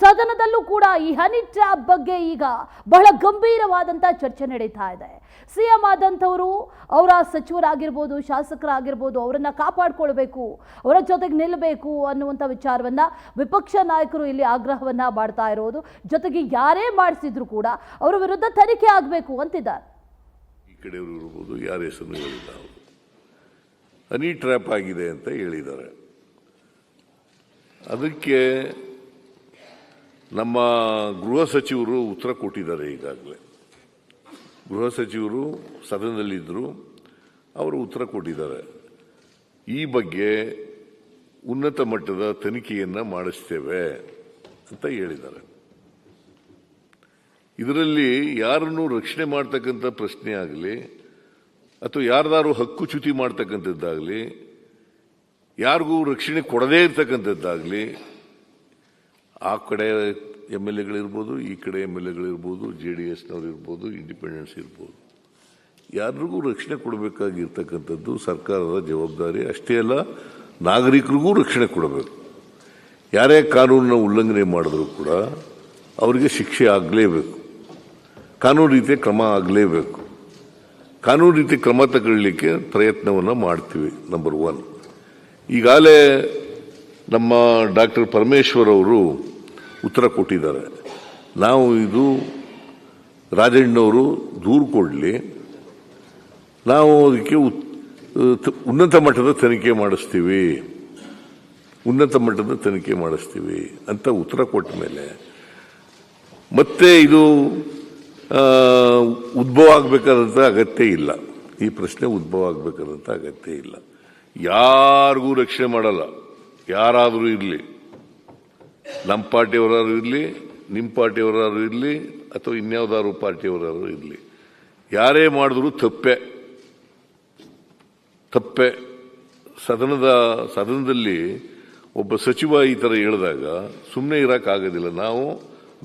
ಸದನದಲ್ಲೂ ಕೂಡ ಈ honey trap ಬಗ್ಗೆ ಈಗ ಬಹಳ ಗಂಭೀರವಾದಂತ ಚರ್ಚೆ ನಡೀತಾ ಇದೆ. ಸಿಎಂ ಆದಂತವರು ಅವರ ಸಚಿವರಾಗಿರ್ಬೋದು, ಶಾಸಕರಾಗಿರ್ಬೋದು, ಅವರನ್ನ ಕಾಪಾಡಿಕೊಳ್ಳಬೇಕು, ಅವರ ಜೊತೆಗೆ ನಿಲ್ಲಬೇಕು ಅನ್ನುವಂಥ ವಿಚಾರವನ್ನ ವಿಪಕ್ಷ ನಾಯಕರು ಇಲ್ಲಿ ಆಗ್ರಹವನ್ನ ಮಾಡ್ತಾ ಇರೋದು. ಜೊತೆಗೆ ಯಾರೇ ಮಾಡಿಸಿದ್ರು ಕೂಡ ಅವರ ವಿರುದ್ಧ ತನಿಖೆ ಆಗಬೇಕು ಅಂತಿದ್ದಾರೆ. ಈ ಕಡೆಯವರು ಇರ್ಬೋದು, ಯಾರ ಹೆಸರು ಹೇಳಿಲ್ಲ, ಹನಿ ಟ್ರ್ಯಾಪ್ ಆಗಿದೆ ಅಂತ ಹೇಳಿದ್ದಾರೆ. ಅದಕ್ಕೆ ನಮ್ಮ ಗೃಹ ಸಚಿವರು ಉತ್ತರ ಕೊಟ್ಟಿದ್ದಾರೆ. ಈಗಾಗಲೇ ಗೃಹ ಸಚಿವರು ಸದನದಲ್ಲಿದ್ದರು, ಅವರು ಉತ್ತರ ಕೊಟ್ಟಿದ್ದಾರೆ. ಈ ಬಗ್ಗೆ ಉನ್ನತ ಮಟ್ಟದ ತನಿಖೆಯನ್ನು ಮಾಡಿಸ್ತೇವೆ ಅಂತ ಹೇಳಿದ್ದಾರೆ. ಇದರಲ್ಲಿ ಯಾರನ್ನು ರಕ್ಷಣೆ ಮಾಡ್ತಕ್ಕಂಥ ಪ್ರಶ್ನೆ ಆಗಲಿ ಅಥವಾ ಯಾರ್ದಾರು ಹಕ್ಕುಚ್ಯುತಿ ಮಾಡ್ತಕ್ಕಂಥದ್ದಾಗಲಿ, ಯಾರಿಗೂ ರಕ್ಷಣೆ ಕೊಡದೇ ಇರ್ತಕ್ಕಂಥದ್ದಾಗಲಿ, ಆ ಕಡೆ MLAಗಳಿರ್ಬೋದು, ಈ ಕಡೆ MLAಗಳಿರ್ಬೋದು, JDSನವ್ರು ಇರ್ಬೋದು, ಇಂಡಿಪೆಂಡೆನ್ಸ್ ಇರ್ಬೋದು, ಯಾರಿಗೂ ರಕ್ಷಣೆ ಕೊಡಬೇಕಾಗಿರ್ತಕ್ಕಂಥದ್ದು ಸರ್ಕಾರದ ಜವಾಬ್ದಾರಿ. ಅಷ್ಟೇ ಅಲ್ಲ, ನಾಗರಿಕರಿಗೂ ರಕ್ಷಣೆ ಕೊಡಬೇಕು. ಯಾರೇ ಕಾನೂನನ್ನ ಉಲ್ಲಂಘನೆ ಮಾಡಿದ್ರು ಕೂಡ ಅವರಿಗೆ ಶಿಕ್ಷೆ ಆಗಲೇಬೇಕು, ಕಾನೂನು ರೀತಿಯ ಕ್ರಮ ಆಗಲೇಬೇಕು. ಕಾನೂನು ರೀತಿ ಕ್ರಮ ತಗೊಳ್ಳಿಕ್ಕೆ ಪ್ರಯತ್ನವನ್ನು ಮಾಡ್ತೀವಿ. ನಂಬರ್ 1. ಈಗಾಗಲೇ ನಮ್ಮ ಡಾಕ್ಟರ್ ಪರಮೇಶ್ವರ್ ಅವರು ಉತ್ತರ ಕೊಟ್ಟಿದ್ದಾರೆ. ನಾವು ಇದು ರಾಜಣ್ಣವರು ದೂರು ಕೊಡಲಿ, ನಾವು ಅದಕ್ಕೆ ಉನ್ನತ ಮಟ್ಟದ ತನಿಖೆ ಮಾಡಿಸ್ತೀವಿ, ಉನ್ನತ ಮಟ್ಟದ ತನಿಖೆ ಮಾಡಿಸ್ತೀವಿ ಅಂತ ಉತ್ತರ ಕೊಟ್ಟ ಮೇಲೆ ಮತ್ತೆ ಇದು ಉದ್ಭವ ಆಗಬೇಕಾದಂಥ ಅಗತ್ಯ ಇಲ್ಲ. ಈ ಪ್ರಶ್ನೆ ಉದ್ಭವ ಆಗಬೇಕಾದಂಥ ಅಗತ್ಯ ಇಲ್ಲ. ಯಾರಿಗೂ ರಕ್ಷಣೆ ಮಾಡಲ್ಲ. ಯಾರಾದರೂ ಇರಲಿ, ನಮ್ಮ ಪಾರ್ಟಿಯವರಾರು ಇರಲಿ, ನಿಮ್ಮ ಪಾರ್ಟಿಯವರಾರು ಇರಲಿ, ಅಥವಾ ಇನ್ಯಾವುದಾದ್ರು ಪಾರ್ಟಿಯವರಾರು ಇರಲಿ, ಯಾರೇ ಮಾಡಿದ್ರು ತಪ್ಪೆ. ಸದನದಲ್ಲಿ ಒಬ್ಬ ಸಚಿವ ಈ ಥರ ಹೇಳಿದಾಗ ಸುಮ್ಮನೆ ಇರೋಕ್ಕಾಗೋದಿಲ್ಲ. ನಾವು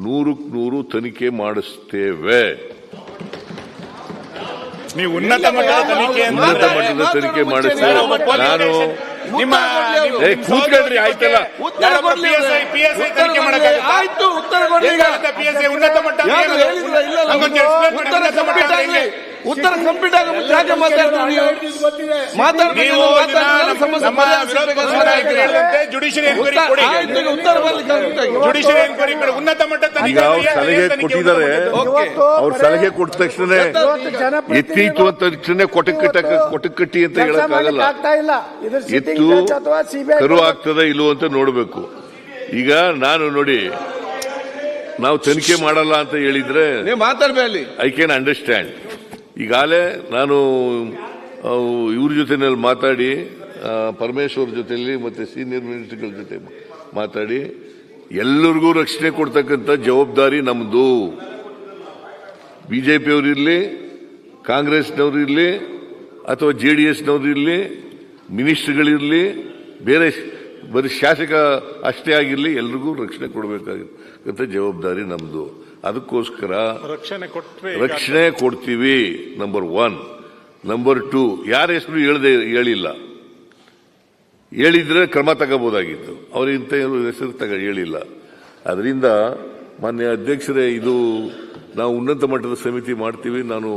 100% ತನಿಖೆ ಮಾಡಿಸ್ತೇವೆ. ನೀವು ಉನ್ನತ ಮಟ್ಟದ ತನಿಖೆ ಮಾಡಿಸ್ತೇವೆ. ನಾನು ಕೂತ್ಕೊಳ್ರಿ, ಆಯ್ತಲ್ಲ, ಉತ್ತರ ಕಂಪ್ಲೀಟ್ ಆಗ ಸಲಹೆ ಕೊಟ್ಟಿದ್ದಾರೆ. ಅವ್ರ ಸಲಹೆ ಕೊಟ್ಟ ತಕ್ಷಣ ಎತ್ತೀತು ಅಂತ ತಕ್ಷಣ ಕೊಟಕಟ್ಟಿ ಅಂತ ಹೇಳಕ್ಕಾಗಲ್ಲ. ಎತ್ತು ಕರು ಆಗ್ತದ ಇಲ್ಲೋ ಅಂತ ನೋಡ್ಬೇಕು. ಈಗ ನಾನು ನೋಡಿ, ನಾವು ತನಿಖೆ ಮಾಡಲ್ಲ ಅಂತ ಹೇಳಿದ್ರೆ ಐ ಕ್ಯಾನ್ ಅಂಡರ್ಸ್ಟ್ಯಾಂಡ್. ಈಗಾಗಲೇ ನಾನು ಇವ್ರ ಜೊತೆನಲ್ಲಿ ಮಾತಾಡಿ, ಪರಮೇಶ್ವರ್ ಜೊತೆಯಲ್ಲಿ ಮತ್ತೆ ಸೀನಿಯರ್ ಮಿನಿಸ್ಟರ್ಗಳ ಜೊತೆ ಮಾತಾಡಿ, ಎಲ್ಲರಿಗೂ ರಕ್ಷಣೆ ಕೊಡ್ತಕ್ಕಂಥ ಜವಾಬ್ದಾರಿ ನಮ್ದು. ಬಿಜೆಪಿಯವರಿರಲಿ, ಕಾಂಗ್ರೆಸ್ನವರು ಇರಲಿ, ಅಥವಾ JDSನವರು ಇರಲಿ, ಮಿನಿಸ್ಟರ್ಗಳಿರಲಿ, ಬೇರೆ ಬರೀ ಶಾಸಕ ಅಷ್ಟೇ ಆಗಿರಲಿ, ಎಲ್ರಿಗೂ ರಕ್ಷಣೆ ಕೊಡಬೇಕಾಗಿರ್ತಕ್ಕಂಥ ಜವಾಬ್ದಾರಿ ನಮ್ದು. ಅದಕ್ಕೋಸ್ಕರ ರಕ್ಷಣೆ ಕೊಡ್ತೀವಿ. ನಂಬರ್ 1. ನಂಬರ್ 2, ಯಾರ ಹೆಸರು ಹೇಳಿಲ್ಲ. ಹೇಳಿದ್ರೆ ಕ್ರಮ ತಗೋಬಹುದಾಗಿತ್ತು. ಅವರು ಇಂಥ ಹೆಸರು ಹೇಳಿಲ್ಲ. ಅದರಿಂದ ಮಾನ್ಯ ಅಧ್ಯಕ್ಷರೇ, ಇದು ನಾವು ಉನ್ನತ ಮಟ್ಟದ ಸಮಿತಿ ಮಾಡ್ತೀವಿ. ನಾನು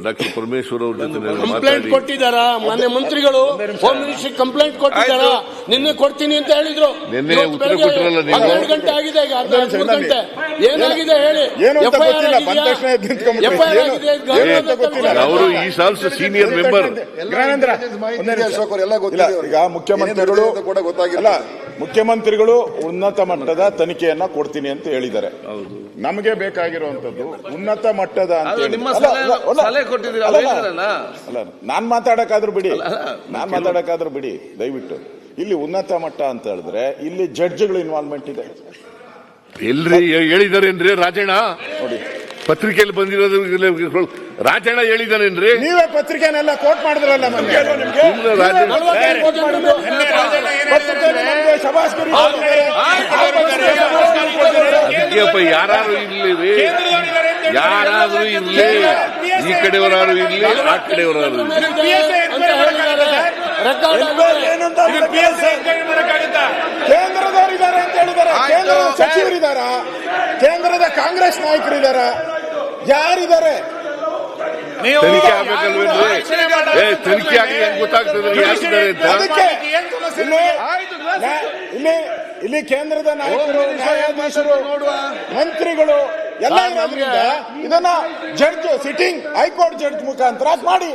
ಡಾಕ್ಟರ್ ಪರಮೇಶ್ವರ್ ಅವ್ರ ಜೊತೆ ಕಂಪ್ಲೇಂಟ್ ಕೊಟ್ಟಿದ್ದಾರಾ? ಮಾನ್ಯ ಮಂತ್ರಿಗಳು ಹೋಮ್ ಮಿನಿಸ್ಟ್ರಿ ಕಂಪ್ಲೇಂಟ್ ಕೊಟ್ಟಿದ್ದಾರಾ? ನಿನ್ನೆ ಕೊಡ್ತೀನಿ ಅಂತ ಹೇಳಿದ್ರು. ನಿನ್ನೆ ಉತ್ತರ ಕೊಟ್ಟಿರಲ್ಲ. 12 ಗಂಟೆ ಆಗಿದೆ, ಈಗ 13 ಗಂಟೆ. ಏನಾಗಿದೆ ಹೇಳಿ? ಅವರು ಈ ಸಾಲ್ಸ್ ಸೀನಿಯರ್ ಮೆಂಬರ್. ಈಗ ಮುಖ್ಯಮಂತ್ರಿಗಳು ಉನ್ನತ ಮಟ್ಟದ ತನಿಖೆಯನ್ನ ಕೊಡ್ತೀನಿ ಅಂತ ಹೇಳಿದ್ದಾರೆ. ನಮಗೆ ಬೇಕಾಗಿರುವಂತದ್ದು ಉನ್ನತ ಮಟ್ಟದ ನಾನ್ ಮಾತಾಡಕ್ಕಾದ್ರೂ ಬಿಡಿ, ದಯವಿಟ್ಟು. ಇಲ್ಲಿ ಉನ್ನತ ಮಟ್ಟ ಅಂತ ಹೇಳಿದ್ರೆ ಇಲ್ಲಿ ಜಡ್ಜ್ಗಳು ಇನ್ವಾಲ್ವ್ಮೆಂಟ್ ಇದೆ. ಎಲ್ರಿ ಹೇಳಿದಾರೇನ್ರಿ ರಾಜಣ್ಣ? ನೋಡಿ, ಪತ್ರಿಕೆಯಲ್ಲಿ ಬಂದಿರೋದು ರಾಜಣ್ಣ ಹೇಳಿದಾನೇನ್ರಿ? ನೀವೇ ಪತ್ರಿಕೆನೆಲ್ಲ ಕೋಟ್ ಮಾಡಿದ್ರಲ್ಲ. ಯಾರು ಇರ್ಲಿ, ಯಾರಾದ್ರೂ ಇರ್ಲಿ, ಈ ಕಡೆಯವರಾರು ಇರ್ಲಿ, ಆ ಕಡೆಯವರಾರು ಇರ್ಲಿ, ಕೇಂದ್ರದವರಿದ್ದಾರೆ ಅಂತ ಹೇಳಿದ್ದಾರೆ. ಕೇಂದ್ರದ ಸಚಿವರಿದ್ದಾರ, ಕೇಂದ್ರದ ಕಾಂಗ್ರೆಸ್ ನಾಯಕರಿದ್ದಾರ, ಯಾರಿದ್ದಾರೆ? ತನಿಖೆ ಆಗ್ಬೇಕಲ್ವೇನ್ರಿ? ತನಿಖೆ ಆಗಿ ಗೊತ್ತಾಗ್ತದೆ ಯಾರಿದ್ದಾರೆ ಅಂತ. ಅದಕ್ಕೆ ಇಲ್ಲಿ ಕೇಂದ್ರದ ನಾಯಕರು, ನ್ಯಾಯಾಧೀಶರು, ಮಂತ್ರಿಗಳು ಎಲ್ಲ ಇರೋದ್ರಿಂದ ಇದನ್ನ ಜಡ್ಜ್, ಸಿಟ್ಟಿಂಗ್ ಹೈಕೋರ್ಟ್ ಜಡ್ಜ್ ಮುಖಾಂತರ ಮಾಡಿ,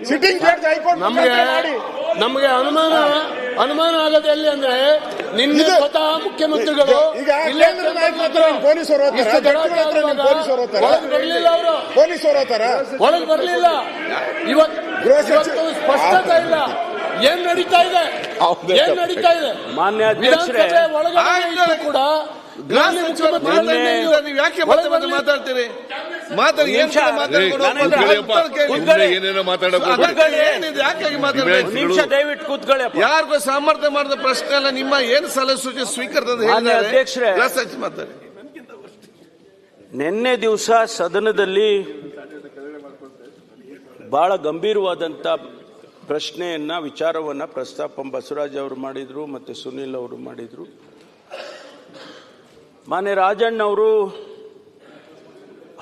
ಸಿಟ್ಟಿಂಗ್ ಜಡ್ಜ್ ಹೈಕೋರ್ಟ್ ಮುಖಾಂತರ ಮಾಡಿ. ನಮಗೆ ಅನುಮಾನ ಆಗೋದು ಎಲ್ಲಿ ಅಂದ್ರೆ ನಿನ್ನೆ ಸ್ವತಃ ಮುಖ್ಯಮಂತ್ರಿಗಳು ಈಗ ಕೇಂದ್ರ ನಾಯಕರ ಹತ್ರ ಪೊಲೀಸರು ಹೋಗ್ತಾರ, ಜಡ್ಜ್ಗಳ ಹತ್ರ ಪೊಲೀಸರು ಹೋಗ್ತಾರ, ಬರ್ಲಿಲ್ಲ, ಅವರು ಪೊಲೀಸರು ಹೋಗ್ತಾರ, ಒಳಗೆ ಬರ್ಲಿಲ್ಲ. ಇವತ್ತು ಸ್ಪಷ್ಟತೆ ಇಲ್ಲ ಏನ್ ನಡೀತಾ ಇದೆ, ಏನ್ ನಡೀತಾ ಇದೆ. ಮಾನ್ಯ ಅಧ್ಯಕ್ಷರೇ, ಒಳಗಡೆ ಕೂಡ ನೀವು ಯಾಕೆ ಮತ್ತೆ ಮಾತಾಡ್ತೀರಿ? ಮಾತಾಡಿ ಏನೇನೋ ಮಾತಾಡೋದು. ಯಾಕಾಗಿ ಮಾತಾಡ್ತೀರಿ? ನಿಮಿಷ ದಯವಿಟ್ಟು ಕೂತ್ಕೊಳ್ಳಿ. ಯಾರಿಗೂ ಸಾಮರ್ಥ್ಯ ಮಾಡಿದ ಪ್ರಶ್ನೆ ಅಲ್ಲ. ನಿಮ್ಮ ಏನು ಸಲಹೆ ಸೂಚನೆ ಸ್ವೀಕರಿಸಿದ ಅಧ್ಯಕ್ಷರೇ, ಮಾತಾಡಿ. ನಿನ್ನೆ ದಿವಸ ಸದನದಲ್ಲಿ ಬಹಳ ಗಂಭೀರವಾದಂತ ಪ್ರಶ್ನೆಯನ್ನ, ವಿಚಾರವನ್ನ ಪ್ರಸ್ತಾಪ ಬಸವರಾಜ್ ಅವರು ಮಾಡಿದ್ರು, ಮತ್ತೆ ಸುನಿಲ್ ಅವರು ಮಾಡಿದ್ರು. ಮಾನ್ಯ ರಾಜಣ್ಣ ಅವರು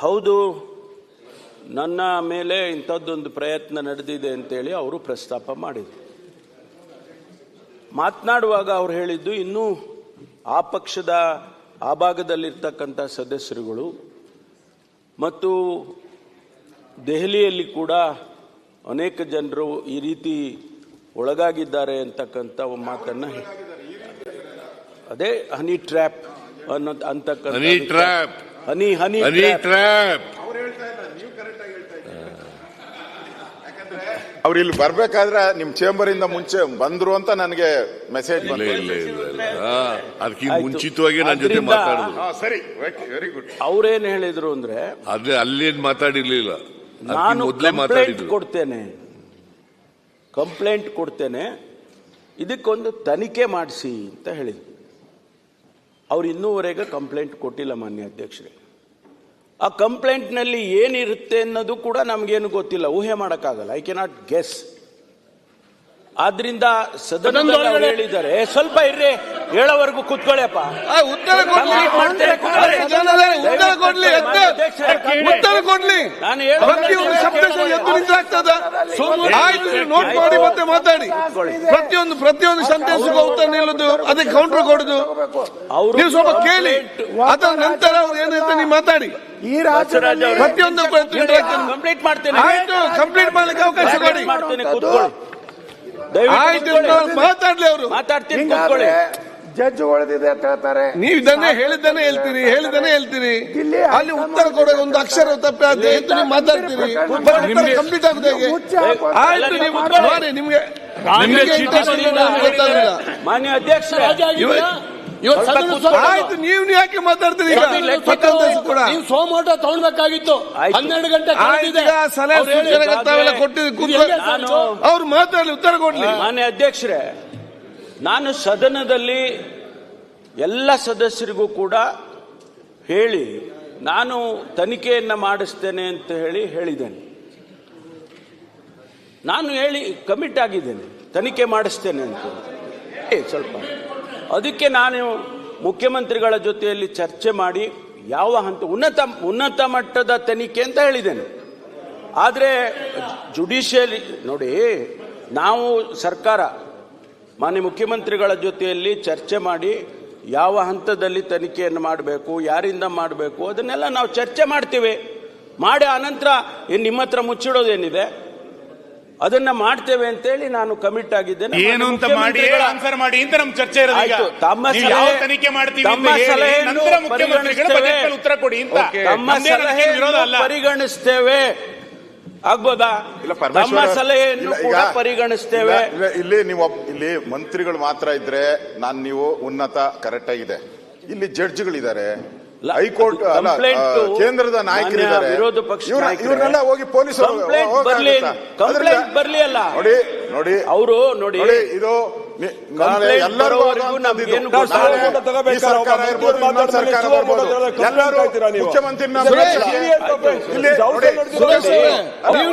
ಹೌದು ನನ್ನ ಮೇಲೆ ಇಂಥದ್ದೊಂದು ಪ್ರಯತ್ನ ನಡೆದಿದೆ ಅಂತೇಳಿ ಅವರು ಪ್ರಸ್ತಾಪ ಮಾಡಿದರು. ಮಾತನಾಡುವಾಗ ಅವ್ರು ಹೇಳಿದ್ದು, ಇನ್ನೂ ಆ ಪಕ್ಷದ ಆ ಭಾಗದಲ್ಲಿರ್ತಕ್ಕಂಥ ಸದಸ್ಯರುಗಳು ಮತ್ತು ದೆಹಲಿಯಲ್ಲಿ ಕೂಡ ಅನೇಕ ಜನರು ಈ ರೀತಿ ಒಳಗಾಗಿದ್ದಾರೆ ಅಂತಕ್ಕಂಥ ಮಾತನ್ನ, ಅದೇ ಹನಿ ಟ್ರ್ಯಾಪ್ ಅಂತಕ್ಕಂಥ ಹನಿ ಟ್ರ್ಯಾಪ್. ಅವ್ರು ಇಲ್ಲಿ ಬರ್ಬೇಕಾದ್ರೆ ನಿಮ್ ಚೇಂಬರ್ ಇಂದ ಮುಂಚೆ ಬಂದ್ರು ಅಂತ ನನಗೆ ಮೆಸೇಜ್ ಅದಕ್ಕೆ ಮುಂಚಿತವಾಗಿ ನನ್ನ ಜೊತೆ ಮಾತಾಡಿದ್ರು. ಸರಿ, ವೆರಿ ಗುಡ್. ಅವ್ರೇನ್ ಹೇಳಿದ್ರು ಅಂದ್ರೆ, ಅದೇ ಅಲ್ಲೇನ್ ಮಾತಾಡಿರ್ಲಿಲ್ಲ, ನಾನು ಮೊದಲೇ ಮಾತಾಡಿದ್ರು. ಕಂಪ್ಲೇಂಟ್ ಕೊಡ್ತೇನೆ, ಇದಕ್ಕೊಂದು ತನಿಖೆ ಮಾಡಿಸಿ ಅಂತ ಹೇಳಿದ್ರು. ಅವ್ರು ಇನ್ನೂವರೆಗೆ ಕಂಪ್ಲೇಂಟ್ ಕೊಟ್ಟಿಲ್ಲ ಮಾನ್ಯ ಅಧ್ಯಕ್ಷರೇ. ಆ ಕಂಪ್ಲೇಂಟ್ನಲ್ಲಿ ಏನಿರುತ್ತೆ ಅನ್ನೋದು ಕೂಡ ನಮಗೇನು ಗೊತ್ತಿಲ್ಲ, ಊಹೆ ಮಾಡೋಕ್ಕಾಗಲ್ಲ. I cannot guess. ಆದ್ರಿಂದ ಸದನದಲ್ಲಿ ಅವ್ರು ಹೇಳಿದ್ದಾರೆ, ಸ್ವಲ್ಪ ಇರ್ರಿ, ಹೇಳೋವರೆಗೂ ಕೂತ್ಕೊಳ್ಳಿಯಪ್ಪ. ಉತ್ತರ ಕೊಡ್ಲಿ. ನಾನು ನೋಟ್ ಮಾಡಿ ಮತ್ತೆ ಮಾತಾಡಿ. ಪ್ರತಿಯೊಂದು ಸೆಂಟೆನ್ಸ್ಗೂ ಉತ್ತರ ನಿಲ್ಲುದು, ಅದಕ್ಕೆ ಕೌಂಟರ್ ಕೊಡುದು. ನೀವು ಸ್ವಲ್ಪ ಕೇಳಿ, ಅದರ ನಂತರ ಅವ್ರು ಏನಂತ ನೀವು ಮಾತಾಡಿ. ಈ ರಾಜ್ಯದಲ್ಲಿ ಪ್ರತಿಯೊಂದು ಕಂಪ್ಲೀಟ್ ಮಾಡ್ತೇನೆ. ಆಯ್ತು, ಕಂಪ್ಲೀಟ್ ಮಾಡ್ಲಿಕ್ಕೆ ಅವಕಾಶ ಕೊಡಿ. ಆಯ್ತು, ಮಾತಾಡ್ಲಿ ಅವರು. ಮಾತಾಡ್ತೀನಿ, ಕೂತ್ಕೊಳ್ಳಿ. ಜಡ್ಜ್ ಹೊಡೆದಿದೆ ಅಂತ ಹೇಳ್ತಾರೆ. ನೀವು ಇದನ್ನೇ ಹೇಳಿದ್ದಾನೆ ಹೇಳ್ತೀರಿ. ಅಲ್ಲಿ ಉತ್ತರ ಕೊಡೋ ಒಂದು ಅಕ್ಷರ ತಪ್ಪಿ ನೀವು ಮಾತಾಡ್ತೀರಿ. ಕಂಪ್ಲೀಟ್ ಆಗುದು ಹೇಗೆ? ಆಯ್ತು, ನೀವು ಮಾಡಿ. ನಿಮ್ಗೆ ಗೊತ್ತಾಗಲಿಲ್ಲ. ಮಾನ್ಯ ಅಧ್ಯಕ್ಷ, ಆಯ್ತು, ನೀವು ಯಾಕೆ ಮಾತಾಡ್ತೀರಿ? ನೀವು ಸೋಮೋಟ ತಗೊಳ್ಬೇಕಾಗಿತ್ತು. 12 ಗಂಟೆ ಸಲಹೆ ಸೂಚನೆಗಳು ತಾವೆಲ್ಲ ಕೊಟ್ಟಿದ್ದೀರಿ. ಅವ್ರು ಮಾತಾಡಲಿ, ಉತ್ತರ ಕೊಡ್ಲಿ. ಮಾನ್ಯ ಅಧ್ಯಕ್ಷರೇ, ನಾನು ಸದನದಲ್ಲಿ ಎಲ್ಲ ಸದಸ್ಯರಿಗೂ ಕೂಡ ಹೇಳಿ ನಾನು ತನಿಖೆಯನ್ನ ಮಾಡಿಸ್ತೇನೆ ಅಂತ ಹೇಳಿದ್ದೇನೆ. ನಾನು ಕಮಿಟ್ ಆಗಿದ್ದೇನೆ, ತನಿಖೆ ಮಾಡಿಸ್ತೇನೆ ಅಂತ. ಸ್ವಲ್ಪ ಅದಕ್ಕೆ ನಾನು ಮುಖ್ಯಮಂತ್ರಿಗಳ ಜೊತೆಯಲ್ಲಿ ಚರ್ಚೆ ಮಾಡಿ ಯಾವ ಹಂತ ಉನ್ನತ ಮಟ್ಟದ ತನಿಖೆ ಅಂತ ಹೇಳಿದ್ದೇನೆ. ಆದರೆ ಜುಡಿಷಿಯರಿ ನೋಡಿ, ನಾವು ಸರ್ಕಾರ ಮಾನ್ಯ ಮುಖ್ಯಮಂತ್ರಿಗಳ ಜೊತೆಯಲ್ಲಿ ಚರ್ಚೆ ಮಾಡಿ ಯಾವ ಹಂತದಲ್ಲಿ ತನಿಖೆಯನ್ನು ಮಾಡಬೇಕು, ಯಾರಿಂದ ಮಾಡಬೇಕು, ಅದನ್ನೆಲ್ಲ ನಾವು ಚರ್ಚೆ ಮಾಡ್ತೀವಿ. ಮಾಡಿ ಆನಂತರ ನಿಮ್ಮ ಹತ್ರ ಮುಚ್ಚಿಡೋದೇನಿದೆ ಅದನ್ನ ಮಾಡ್ತೇವೆ ಅಂತೇಳಿ ನಾನು ಕಮಿಟ್ ಆಗಿದ್ದೇನೆ. ಏನು ಅಂತ ಮಾಡಿ ಆನ್ಸರ್ ಮಾಡಿ ಅಂತ ನಮ್ಮ ಚರ್ಚೆ ಇರೋದು. ತಮ್ಮ ತನಿಖೆ ಮಾಡ್ತೀವಿ ನಂತರ ಮುಖ್ಯಮಂತ್ರಿಗಳು ಬಜೆಟ್ ಉತ್ತರ ಕೊಡಿ ಅಂತ ತಮ್ಮ ಸಲಹೆಯನ್ನು ಪರಿಗಣಿಸ್ತೇವೆ. ಆಗ್ಬೋದಾ? ತಮ್ಮ ಸಲಹೆಯನ್ನು ಕೂಡ ಪರಿಗಣಿಸ್ತೇವೆ. ಇಲ್ಲಿ ಮಂತ್ರಿಗಳು ಮಾತ್ರ ಇದ್ರೆ ನೀವು ಉನ್ನತ ಕರೆಕ್ಟ್ ಆಗಿದೆ. ಇಲ್ಲಿ ಜಡ್ಜ್ಗಳಿದ್ದಾರೆ, ಹೈಕೋರ್ಟ್ ಕೇಂದ್ರದ ನಾಯಕರಿದ್ದಾರೆ, ವಿರೋಧ ಪಕ್ಷ ಇವರೆಲ್ಲ ಹೋಗಿ ಪೊಲೀಸರು ಕಂಪ್ಲೇಂಟ್ ಬರ್ಲಿ ಅಲ್ಲ. ನೋಡಿ ಅವರು ನೋಡಿ, ಇದು ನಾಳೆ ಎಲ್ಲರಿಗೂ ನಮ್ಗೇನು ಈ ಸರ್ಕಾರ ಇರ್ಬೋದು, ಇನ್ನೊಂದು ಸರ್ಕಾರ ಇರ್ಬೋದು, ಎಲ್ಲರೂ ಮುಖ್ಯಮಂತ್ರಿ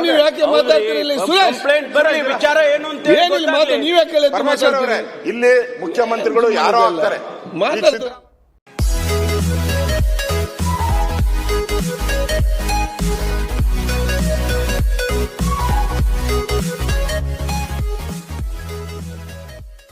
ನೀವು ಯಾಕೆ ಮಾತಾಡ್ತೀರಿ ಇಲ್ಲಿ? ಸುರೇಶ್ ಕಂಪ್ಲೇಂಟ್ ಬರಲಿ, ವಿಚಾರ ಏನು ಅಂತ ಹೇಳಿ ಏನಿಲ್ಲ ಮಾತು, ನೀವೇ ಕೇಳಿದ್ರೆ ಪರಮೇಶ್ವರ್ ಅವರೇ, ಇಲ್ಲಿ ಮುಖ್ಯಮಂತ್ರಿಗಳು ಯಾರೋ ಆಗ್ತಾರೆ. ಮಾತಾಡ್ತಾರೆ.